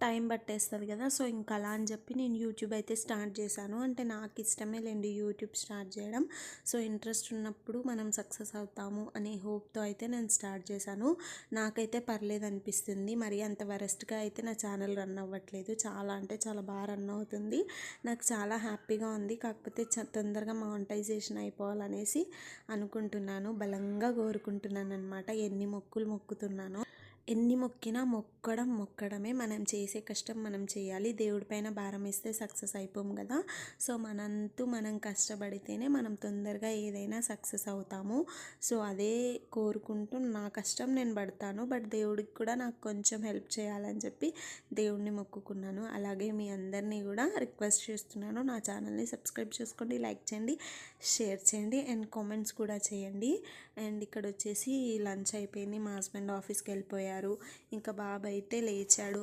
Time పట్టేస్తుంది కదా. So ఇంకా అలా అని చెప్పి నేను యూట్యూబ్ అయితే స్టార్ట్ చేశాను. అంటే నాకు ఇష్టమే లేండి యూట్యూబ్ స్టార్ట్ చేయడం. సో ఇంట్రెస్ట్ ఉన్నప్పుడు మనం సక్సెస్ అవుతాము అనే హోప్తో అయితే నేను స్టార్ట్ చేశాను. నాకైతే పర్లేదు అనిపిస్తుంది. మరి అంత వరస్ట్గా అయితే నా ఛానల్ రన్ అవ్వట్లేదు. చాలా అంటే చాలా బాగా రన్ అవుతుంది. నాకు చాలా హ్యాపీగా ఉంది. కాకపోతే తొందరగా మానిటైజేషన్ అయిపోవాలనేసి అనుకుంటున్నాను, బలంగా కోరుకుంటున్నాను అనమాట. ఎన్ని మొక్కులు మొక్కుతున్నాను. ఎన్ని మొక్కినా మొక్కడమే. మనం చేసే కష్టం మనం చేయాలి. దేవుడి పైన భారం ఇస్తే సక్సెస్ అయిపోము కదా. సో మనంతు మనం కష్టపడితేనే మనం తొందరగా ఏదైనా సక్సెస్ అవుతాము. సో అదే కోరుకుంటూ నా కష్టం నేను పడతాను. బట్ దేవుడికి కూడా నాకు కొంచెం హెల్ప్ చేయాలని చెప్పి దేవుడిని మొక్కుకున్నాను. అలాగే మీ అందరినీ కూడా రిక్వెస్ట్ చేస్తున్నాను, నా ఛానల్ని సబ్స్క్రైబ్ చేసుకోండి, లైక్ చేయండి, షేర్ చేయండి అండ్ కామెంట్స్ కూడా చేయండి. అండ్ ఇక్కడ వచ్చేసి లంచ్ అయిపోయింది. మా హస్బెండ్ ఆఫీస్కి వెళ్ళిపోయారు. ఇంకా బాబు అయితే లేచాడు.